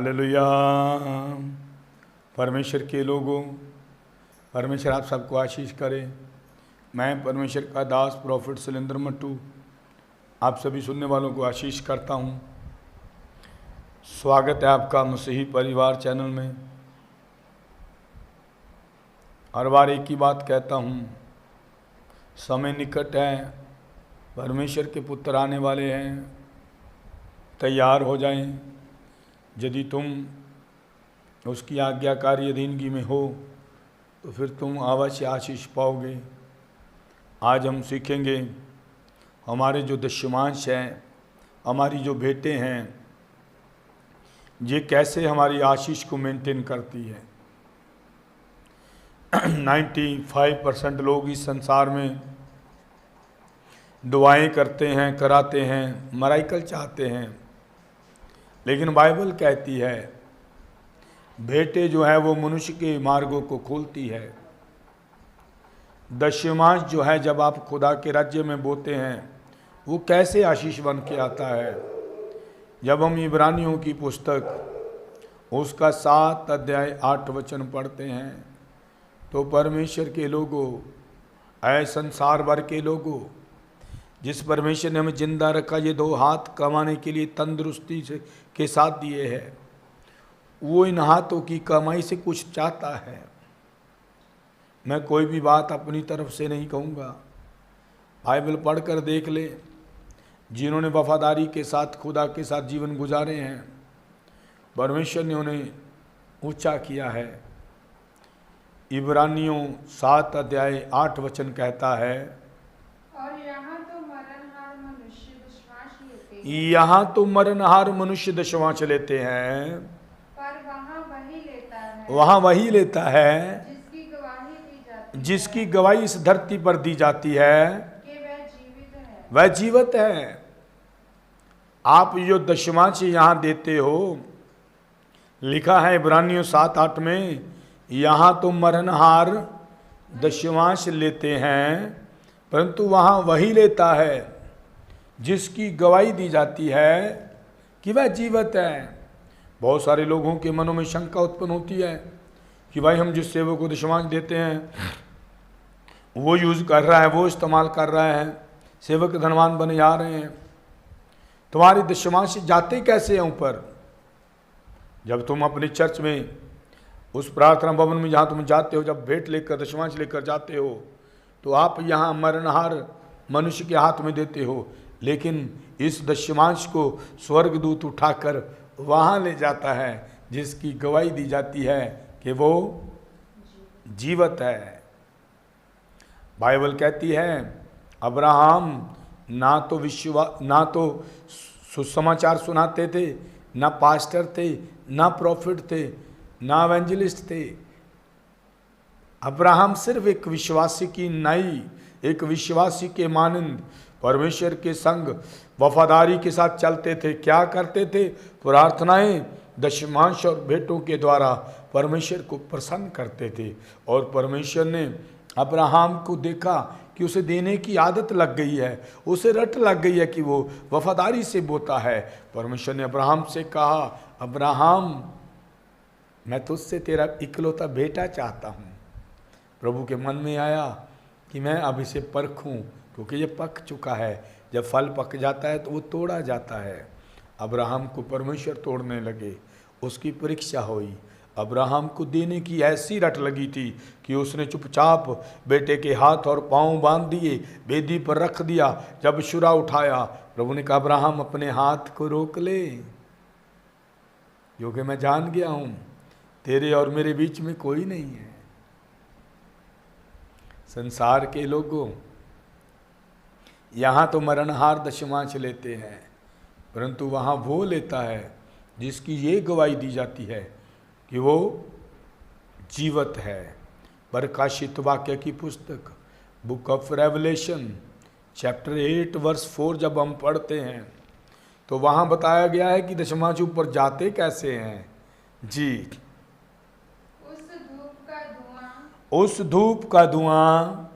Hallelujah. परमेश्वर के लोगों, परमेश्वर आप सबको आशीष करे। मैं परमेश्वर का दास प्रॉफिट शैलेंद्र मट्टू आप सभी सुनने वालों को आशीष करता हूँ। स्वागत है आपका मसीही परिवार चैनल में। हर बार एक ही बात कहता हूँ, समय निकट है, परमेश्वर के पुत्र आने वाले हैं, तैयार हो जाएं। यदि तुम उसकी आज्ञाकारी अधीनगी में हो तो फिर तुम अवश्य आशीष पाओगे। आज हम सीखेंगे हमारे जो दशमांश हैं, हमारी जो भेंटें हैं, ये कैसे हमारी आशीष को मेंटेन करती है। 95% लोग इस संसार में दुआएं करते हैं, कराते हैं, मराइकल चाहते हैं, लेकिन बाइबल कहती है भेंटें जो है वो मनुष्य के मार्गों को खोलती है। दशमांश जो है जब आप खुदा के राज्य में बोते हैं वो कैसे आशीष बन के आता है। जब हम इब्रानियों की पुस्तक उसका 7 अध्याय 8 वचन पढ़ते हैं तो परमेश्वर के लोगों, ऐ संसार भर के लोगों, जिस परमेश्वर ने हमें जिंदा रखा, ये 2 हाथ कमाने के लिए तंदुरुस्ती से के साथ दिए हैं, वो इन हाथों की कमाई से कुछ चाहता है। मैं कोई भी बात अपनी तरफ से नहीं कहूँगा, बाइबल पढ़कर देख ले। जिन्होंने वफादारी के साथ खुदा के साथ जीवन गुजारे हैं, परमेश्वर ने उन्हें ऊंचा किया है। इब्रानियों 7 अध्याय 8 वचन कहता है, और यहाँ तो मरणहार मनुष्य दशमांश लेते हैं, यहाँ तो मरणहार मनुष्य दशमांश लेते हैं, पर वहाँ वही लेता है, वहाँ वही लेता है जिसकी गवाही दी जाती जिसकी गवाही इस धरती पर दी जाती है कि वह जीवित है। वह जीवित है। आप जो दशमांश यहाँ देते हो, लिखा है इब्रानियों 7:8 में, यहाँ तो मरणहार दशमांश लेते हैं, परंतु वहाँ वही लेता है जिसकी गवाही दी जाती है कि वह जीवित है। बहुत सारे लोगों के मनों में शंका उत्पन्न होती है कि भाई हम जिस सेवक को दशमांश देते हैं वो यूज़ कर रहा है, वो इस्तेमाल कर रहा है, सेवक धनवान बने जा रहे हैं, तुम्हारे दशमांश जाते कैसे हैं ऊपर। जब तुम अपने चर्च में, उस प्रार्थना भवन में जहाँ तुम जाते हो, जब भेंट लेकर दशमांश लेकर जाते हो तो आप यहाँ मरणहार मनुष्य के हाथ में देते हो, लेकिन इस दशमांश को स्वर्गदूत उठाकर वहाँ ले जाता है जिसकी गवाही दी जाती है कि वो जीवित है। बाइबल कहती है अब्राहम ना तो सुसमाचार सुनाते थे, ना पास्टर थे, ना प्रॉफिट थे, ना एवेंजलिस्ट थे। अब्राहम सिर्फ एक विश्वासी की नाई, एक विश्वासी के मानंद परमेश्वर के संग वफादारी के साथ चलते थे। क्या करते थे? प्रार्थनाएं, दशमांश और भेंटों के द्वारा परमेश्वर को प्रसन्न करते थे। और परमेश्वर ने अब्राहम को देखा कि उसे देने की आदत लग गई है, उसे रट लग गई है कि वो वफादारी से बोता है। परमेश्वर ने अब्राहम से कहा, अब्राहम मैं तुझसे तेरा इकलौता बेटा चाहता हूँ। प्रभु के मन में आया कि मैं अब इसे परखूं, क्योंकि ये पक चुका है। जब फल पक जाता है तो वो तोड़ा जाता है। अब्राहम को परमेश्वर तोड़ने लगे, उसकी परीक्षा हुई। अब्राहम को देने की ऐसी रट लगी थी कि उसने चुपचाप बेटे के हाथ और पांव बांध दिए, वेदी पर रख दिया। जब शुरा उठाया, प्रभु ने कहा अब्राहम अपने हाथ को रोक ले, क्योंकि मैं जान गया हूं तेरे और मेरे बीच में कोई नहीं है। संसार के लोगों, यहाँ तो मरणहार दशमांश लेते हैं, परंतु वहाँ वो लेता है जिसकी ये गवाही दी जाती है कि वो जीवित है। प्रकाशित वाक्य की पुस्तक book of Revelation chapter 8 verse 4 जब हम पढ़ते हैं तो वहाँ बताया गया है कि दशमांश ऊपर जाते कैसे हैं। जी, उस धूप का धुआं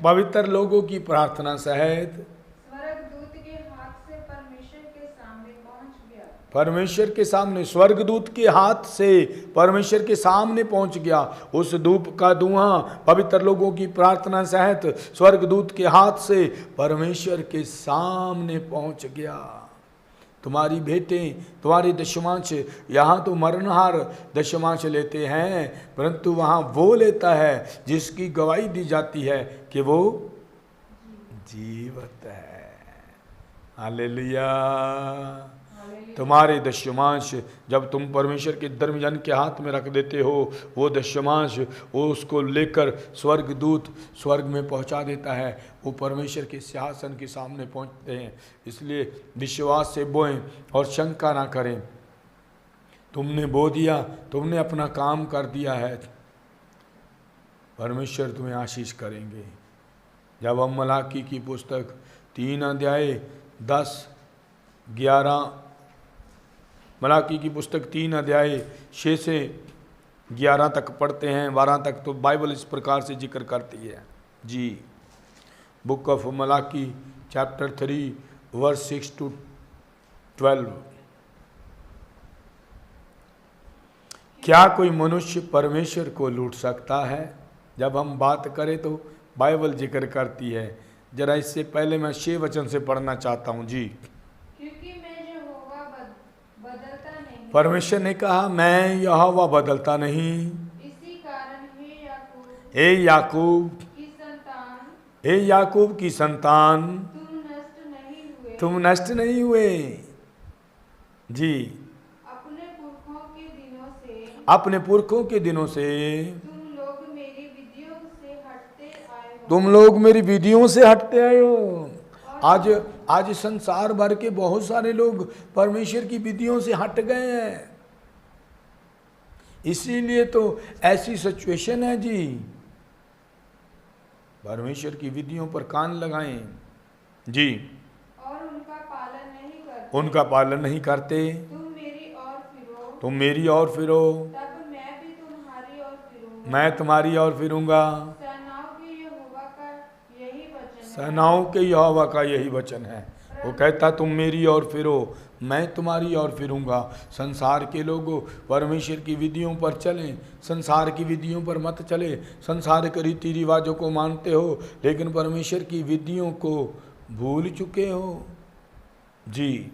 पवित्र लोगों की प्रार्थना सहित स्वर्गदूत के हाथ से परमेश्वर के सामने पहुंच गया। परमेश्वर के सामने, स्वर्गदूत के हाथ से परमेश्वर के सामने पहुंच गया। उस धूप का धुआं पवित्र लोगों की प्रार्थना सहित स्वर्गदूत के हाथ से परमेश्वर के सामने पहुंच गया। तुम्हारी बेटे, तुम्हारे दशमांश, यहाँ तो मरणहार दशमांश लेते हैं, परंतु वहाँ वो लेता है जिसकी गवाही दी जाती है कि वो जीवित है। हालेलुया। तुम्हारे दशमांश जब तुम परमेश्वर के धर्मजन के हाथ में रख देते हो, वो दशमांश वो उसको लेकर स्वर्गदूत स्वर्ग में पहुंचा देता है। वो परमेश्वर के सिंहासन के सामने पहुंचते हैं। इसलिए विश्वास से बोएं और शंका ना करें। तुमने बो दिया, तुमने अपना काम कर दिया है, परमेश्वर तुम्हें आशीष करेंगे। जब हम मलाकी की पुस्तक 3 अध्याय 10-11, मलाकी की पुस्तक 3 अध्याय 6 से 11 तक पढ़ते हैं, 12 तक, तो बाइबल इस प्रकार से जिक्र करती है जी। Book of Malachi chapter 3 verse 6-12। क्या कोई मनुष्य परमेश्वर को लूट सकता है? जब हम बात करें तो बाइबल जिक्र करती है। जरा इससे पहले मैं 6 वचन से पढ़ना चाहता हूँ जी। क्योंकि मैं यहोवा बदलता नहीं। परमेश्वर ने कहा, मैं यहोवा बदलता नहीं। इसी कारण हे याकूब की संतान, हे याकूब की संतान, तुम नष्ट नहीं हुए जी। अपने पुरखों के दिनों से, अपने पुरखों के दिनों से तुम लोग मेरी विधियों से हटते आए हो। तुम लोग मेरी विधियों से हटते आए हो। आज संसार भर के बहुत सारे लोग परमेश्वर की विधियों से हट गए हैं। इसीलिए तो ऐसी सिचुएशन है जी। परमेश्वर की विधियों पर कान लगाएं जी, और उनका पालन नहीं करते। तुम मेरी ओर फिरो, तब मैं भी तुम्हारी ओर फिरूंगा। मैं तुम्हारी ओर फिरूंगा। सेनाओं के यहोवा का यही वचन है। वो कहता, तुम मेरी ओर फिरो, मैं तुम्हारी ओर फिरूंगा। संसार के लोगों, परमेश्वर की विधियों पर चलें, संसार की विधियों पर मत चले। संसार के रीति रिवाजों को मानते हो, लेकिन परमेश्वर की विधियों को भूल चुके हो जी।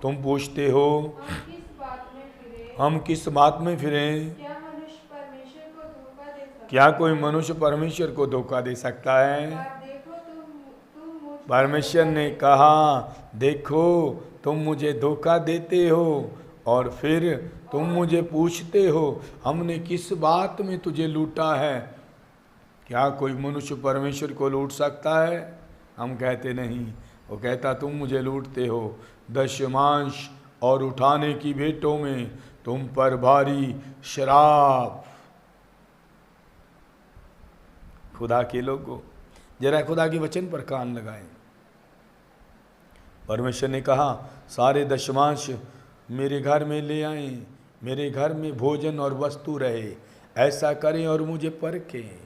तुम पूछते हो हम किस बात में फिरें? क्या कोई मनुष्य परमेश्वर को धोखा दे सकता है? परमेश्वर ने कहा, देखो तुम मुझे धोखा देते हो और फिर तुम मुझे पूछते हो हमने किस बात में तुझे लूटा है। क्या कोई मनुष्य परमेश्वर को लूट सकता है? हम कहते नहीं। वो कहता, तुम मुझे लूटते हो। दशमांश और उठाने की भेंटों में तुम पर भारी शराब। खुदा के लोगों, जरा खुदा के वचन पर कान लगाएं। परमेश्वर ने कहा, सारे दशमांश मेरे घर में ले आएं, मेरे घर में भोजन और वस्तु रहे। ऐसा करें और मुझे परखें।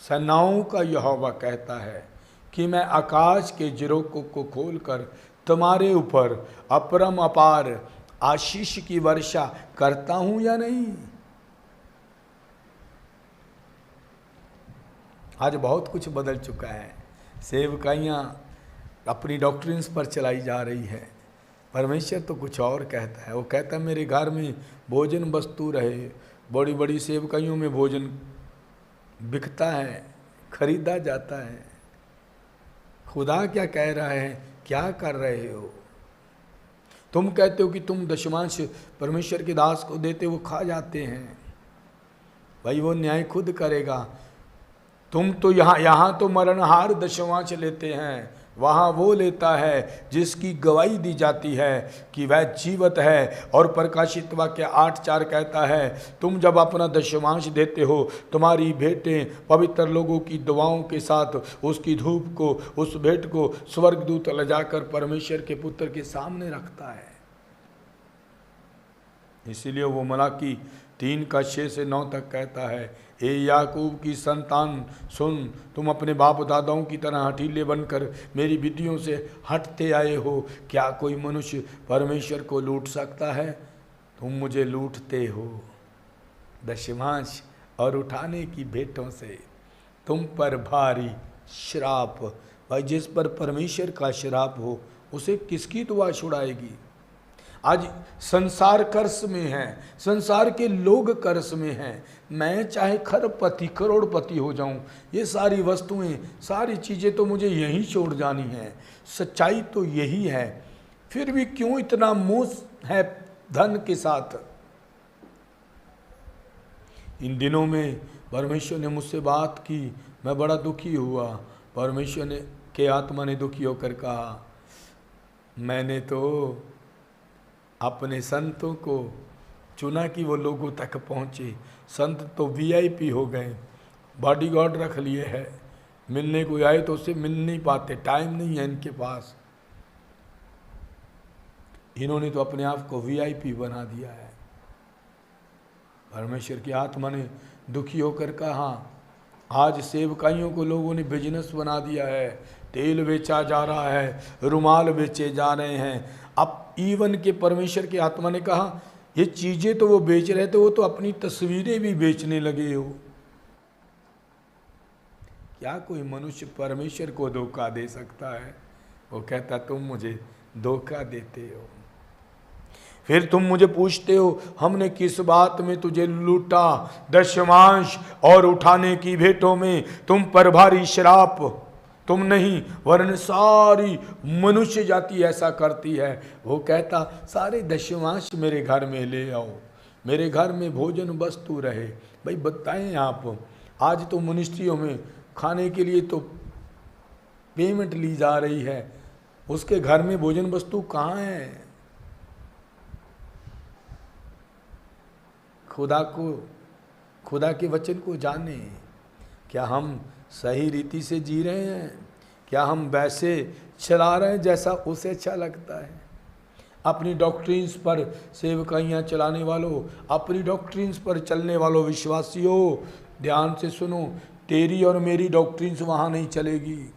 सेनाओं का यहोवा कहता है कि मैं आकाश के झरोखों को खोलकर तुम्हारे ऊपर अपरम अपार आशीष की वर्षा करता हूं या नहीं। आज बहुत कुछ बदल चुका है। सेवकाइयाँ अपनी डॉक्ट्रिन्स पर चलाई जा रही है। परमेश्वर तो कुछ और कहता है। वो कहता है, मेरे घर में भोजन वस्तु रहे। बड़ी बड़ी सेवकाइयों में भोजन बिकता है, खरीदा जाता है। खुदा क्या कह रहा है? क्या कर रहे हो? तुम कहते हो कि तुम दशमांश परमेश्वर के दास को देते, वो खा जाते हैं। भाई वो न्याय खुद करेगा। तुम तो यहाँ तो मरणहार दशमांश लेते हैं, वहाँ वो लेता है जिसकी गवाही दी जाती है कि वह जीवित है। और प्रकाशित वाक्य 8:4 कहता है, तुम जब अपना दशमांश देते हो, तुम्हारी भेंटें पवित्र लोगों की दुआओं के साथ उसकी धूप को, उस भेंट को स्वर्गदूत ले जाकर परमेश्वर के पुत्र के सामने रखता है। इसीलिए वो मलाकी 3:6 से 9 तक कहता है, ए याकूब की संतान सुन, तुम अपने बाप दादाओं की तरह हठीले बनकर मेरी विधियों से हटते आए हो। क्या कोई मनुष्य परमेश्वर को लूट सकता है? तुम मुझे लूटते हो। दशमांश और उठाने की भेंटों से तुम पर भारी श्राप। भाई, जिस पर परमेश्वर का श्राप हो उसे किसकी दुआ छुड़ाएगी? आज संसार कर्ज में है, संसार के लोग कर्ज में हैं। मैं चाहे खरबपति करोड़पति हो जाऊं, ये सारी वस्तुएं, सारी चीज़ें तो मुझे यहीं छोड़ जानी हैं। सच्चाई तो यही है, फिर भी क्यों इतना मोह है धन के साथ? इन दिनों में परमेश्वर ने मुझसे बात की, मैं बड़ा दुखी हुआ। परमेश्वर ने के आत्मा ने दुखी होकर कहा, मैंने तो अपने संतों को चुना कि वो लोगों तक पहुँचे। संत तो वीआईपी हो गए, बॉडीगार्ड रख लिए है, मिलने को आए तो उससे मिल नहीं पाते, टाइम नहीं है इनके पास। इन्होंने तो अपने आप को वीआईपी बना दिया है। परमेश्वर की आत्मा ने दुखी होकर कहा, आज सेवकाइयों को लोगों ने बिजनेस बना दिया है, तेल बेचा जा रहा है, रुमाल बेचे जा रहे हैं। अब इवन के परमेश्वर की आत्मा ने कहा, ये चीज़ें तो वो बेच रहे थे, वो तो अपनी तस्वीरें भी बेचने लगे हो। क्या कोई मनुष्य परमेश्वर को धोखा दे सकता है? वो कहता, तुम मुझे धोखा देते हो। फिर तुम मुझे पूछते हो, हमने किस बात में तुझे लूटा? दशमांश और उठाने की भेंटों में तुम पर भारी श्राप। तुम नहीं वरन सारी मनुष्य जाति ऐसा करती है। वो कहता, सारे दशमांश मेरे घर में ले आओ, मेरे घर में भोजन वस्तु रहे। भाई बताएं आप, आज तो मिनिस्ट्रियों में खाने के लिए तो पेमेंट ली जा रही है, उसके घर में भोजन वस्तु कहाँ है? खुदा के वचन को जाने। क्या हम सही रीति से जी रहे हैं? क्या हम वैसे चला रहे हैं जैसा उसे अच्छा लगता है? अपनी डॉक्ट्रिन्स पर सेवकाइयाँ चलाने वालों, अपनी डॉक्ट्रिन्स पर चलने वालों विश्वासियों, ध्यान से सुनो, तेरी और मेरी डॉक्ट्रिन्स वहाँ नहीं चलेगी।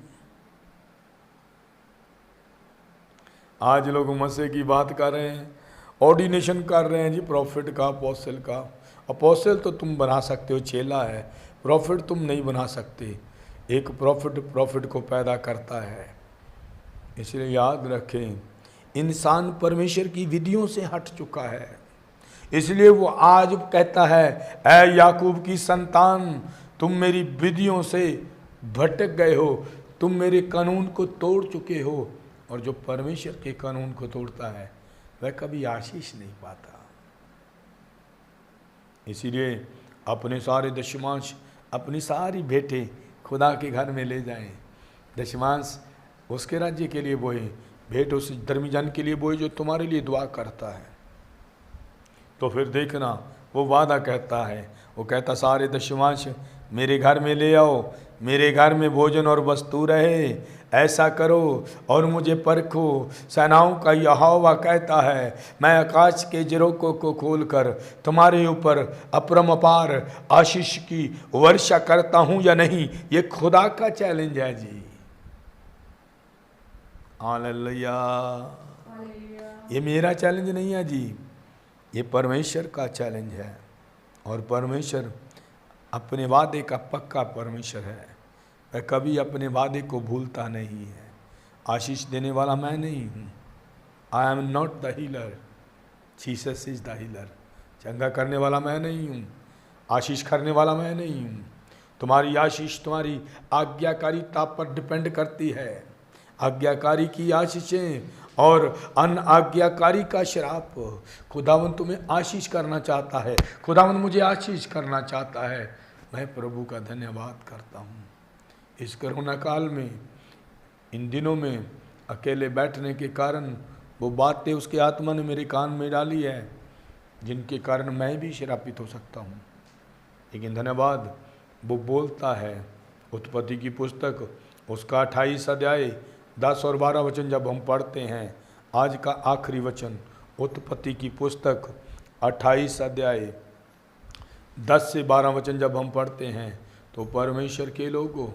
आज लोग मसीह की बात कर रहे हैं, ऑर्डिनेशन कर रहे हैं जी प्रॉफिट का, अपोस्टल का। अपोस्टल तो तुम बना सकते हो, चेला है, प्रॉफिट तुम नहीं बना सकते। एक प्रॉफिट को पैदा करता है। इसलिए याद रखें, इंसान परमेश्वर की विधियों से हट चुका है। इसलिए वो आज कहता है, ऐ याकूब की संतान, तुम मेरी विधियों से भटक गए हो, तुम मेरे कानून को तोड़ चुके हो। और जो परमेश्वर के कानून को तोड़ता है वह कभी आशीष नहीं पाता। इसीलिए अपने सारे दशमांश, अपनी सारी भेंटें खुदा के घर में ले जाएं। दशमांश उसके राज्य के लिए बोए, भेंट उस धर्मी जन के लिए बोए जो तुम्हारे लिए दुआ करता है। तो फिर देखना, वो वादा कहता है, वो कहता, सारे दशमांश मेरे घर में ले आओ, मेरे घर में भोजन और वस्तु रहे, ऐसा करो और मुझे परखो। सेनाओं का यहोवा कहता है, मैं आकाश के झरोखों को खोलकर तुम्हारे ऊपर अपरंपार आशीष की वर्षा करता हूं या नहीं। ये खुदा का चैलेंज है जी। हालेलुया। ये मेरा चैलेंज नहीं है जी, ये परमेश्वर का चैलेंज है। और परमेश्वर अपने वादे का पक्का परमेश्वर है, वह कभी अपने वादे को भूलता नहीं है। आशीष देने वाला मैं नहीं हूँ, I am not the healer, Jesus is the healer. चंगा करने वाला मैं नहीं हूँ, आशीष करने वाला मैं नहीं हूँ। तुम्हारी आशीष तुम्हारी आज्ञाकारिता पर डिपेंड करती है। आज्ञाकारी की आशीषें और अनआज्ञाकारी का श्राप। खुदावन तुम्हें आशीष करना चाहता है, खुदावन मुझे आशीष करना चाहता है। मैं प्रभु का धन्यवाद करता हूँ। इस कोरोना काल में, इन दिनों में अकेले बैठने के कारण वो बातें उसके आत्मा ने मेरे कान में डाली है, जिनके कारण मैं भी श्रापित हो सकता हूँ। लेकिन धन्यवाद, वो बोलता है, उत्पत्ति की पुस्तक उसका 28 अध्याय 10 और 12 वचन जब हम पढ़ते हैं, आज का आखिरी वचन उत्पत्ति की पुस्तक 28 अध्याय 10 से 12 वचन जब हम पढ़ते हैं तो परमेश्वर के लोगों,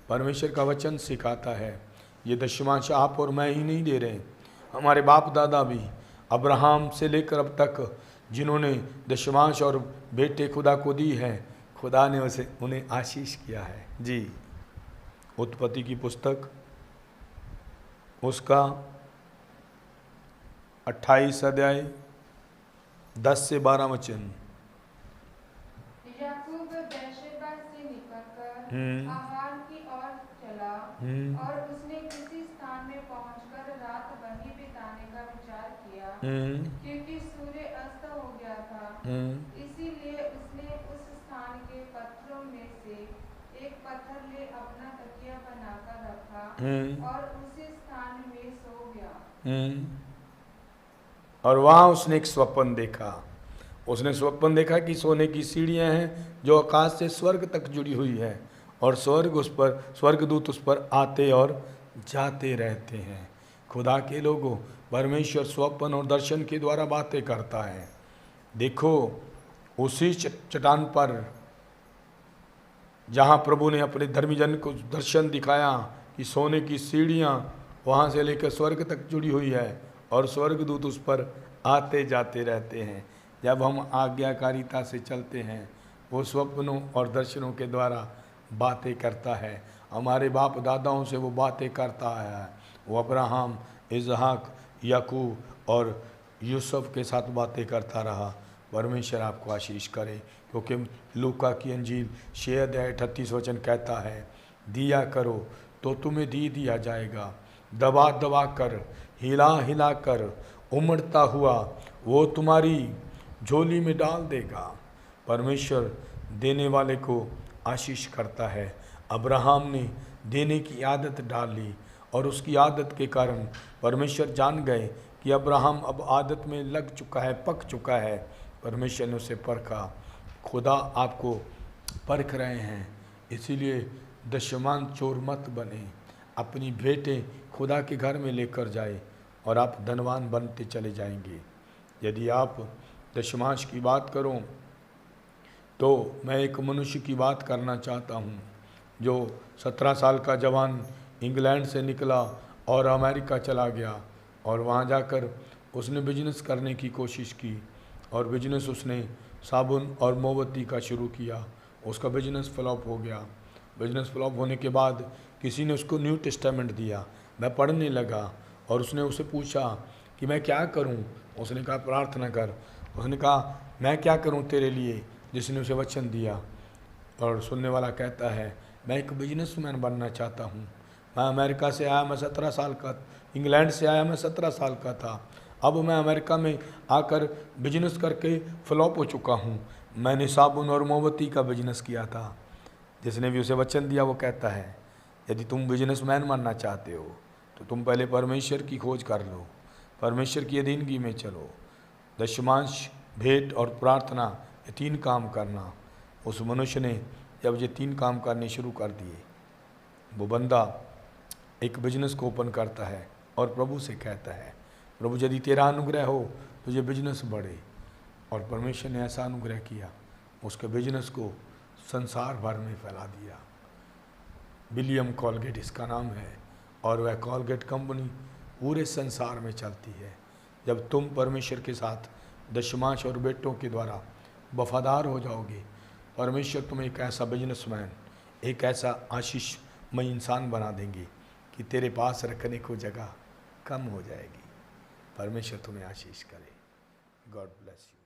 परमेश्वर का वचन सिखाता है। ये दशमांश आप और मैं ही नहीं दे रहे, हमारे बाप दादा भी अब्राहम से लेकर अब तक जिन्होंने दशमांश और बेटे खुदा को दी है, खुदा ने उसे उन्हें आशीष किया है। जी, उत्पत्ति की पुस्तक उसका 28 अध्याय 10 से 12 वचन। याकूब बेर्शेबा से निकलकर आहार की ओर चला और उसने किसी स्थान में पहुंचकर रात वहीं बिताने का विचार किया, क्योंकि सूर्य अस्त हो गया था। इसीलिए उसने उस स्थान के पत्थरों में से एक पत्थर ले अपना तकिया बनाकर रखा और उसी स्थान में सो गया। और वहां उसने एक स्वप्न देखा। उसने स्वप्न देखा कि सोने की सीढ़ियां हैं जो आकाश से स्वर्ग तक जुड़ी हुई है, और स्वर्गदूत उस पर आते और जाते रहते हैं। खुदा के लोगों, परमेश्वर स्वप्न और दर्शन के द्वारा बातें करता है। देखो, उसी चट्टान पर जहाँ प्रभु ने अपने धर्मीजन को दर्शन दिखाया कि सोने की सीढ़ियाँ वहाँ से लेकर स्वर्ग तक जुड़ी हुई है और स्वर्गदूत उस पर आते जाते रहते हैं। जब हम आज्ञाकारिता से चलते हैं, वो स्वप्नों और दर्शनों के द्वारा बातें करता है। हमारे बाप दादाओं से वो बातें करता है। वो अब्राहम, इसहाक, याकूब और यूसुफ के साथ बातें करता रहा। परमेश्वर आपको आशीष करे, क्योंकि लूका की अंजील 6 अध्याय 38 वचन कहता है, दिया करो तो तुम्हें दिया जाएगा, दबा दबा कर, हिला हिला कर, उमड़ता हुआ वो तुम्हारी झोली में डाल देगा। परमेश्वर देने वाले को आशीष करता है। अब्राहम ने देने की आदत डाली और उसकी आदत के कारण परमेश्वर जान गए कि अब्राहम अब आदत में लग चुका है, पक चुका है। परमेश्वर ने उसे परखा। खुदा आपको परख रहे हैं, इसीलिए दशमान चोर मत बने। अपनी भेंटें खुदा के घर में लेकर जाए और आप धनवान बनते चले जाएंगे। यदि आप दशमांश की बात करो तो मैं एक मनुष्य की बात करना चाहता हूँ जो 17 साल का जवान इंग्लैंड से निकला और अमेरिका चला गया, और वहाँ जाकर उसने बिजनेस करने की कोशिश की, और बिजनेस उसने साबुन और मोमबत्ती का शुरू किया। उसका बिजनेस फ्लॉप हो गया। बिजनेस फ्लॉप होने के बाद किसी ने उसको न्यू टेस्टामेंट दिया। मैं पढ़ने लगा और उसने उसे पूछा कि मैं क्या करूं? उसने कहा प्रार्थना कर। उसने कहा मैं क्या करूं तेरे लिए, जिसने उसे वचन दिया। और सुनने वाला कहता है मैं एक बिजनेसमैन बनना चाहता हूं। मैं अमेरिका से आया, मैं 17 साल का, इंग्लैंड से आया, मैं 17 साल का था। अब मैं अमेरिका में आकर बिजनेस करके फ्लॉप हो चुका हूं। मैंने साबुन और मोमबत्ती का बिजनेस किया था। जिसने भी उसे वचन दिया वो कहता है यदि तुम बिजनेसमैन बनना चाहते हो तो तुम पहले परमेश्वर की खोज कर लो, परमेश्वर की अधीनगी में चलो। दशमांश, भेंट और प्रार्थना, ये 3 काम करना। उस मनुष्य ने जब ये 3 काम करने शुरू कर दिए, वो बंदा एक बिजनेस को ओपन करता है और प्रभु से कहता है प्रभु यदि तेरा अनुग्रह हो तो ये बिजनेस बढ़े। और परमेश्वर ने ऐसा अनुग्रह किया, उसके बिजनेस को संसार भर में फैला दिया। विलियम कॉलगेट इसका नाम है, और वह कॉलगेट कंपनी पूरे संसार में चलती है। जब तुम परमेश्वर के साथ दशमांश और बेटों के द्वारा वफादार हो जाओगे, परमेश्वर तुम्हें एक ऐसा बिजनेसमैन, एक ऐसा आशीषमय इंसान बना देंगे कि तेरे पास रखने को जगह कम हो जाएगी। परमेश्वर तुम्हें आशीष करे। God bless you.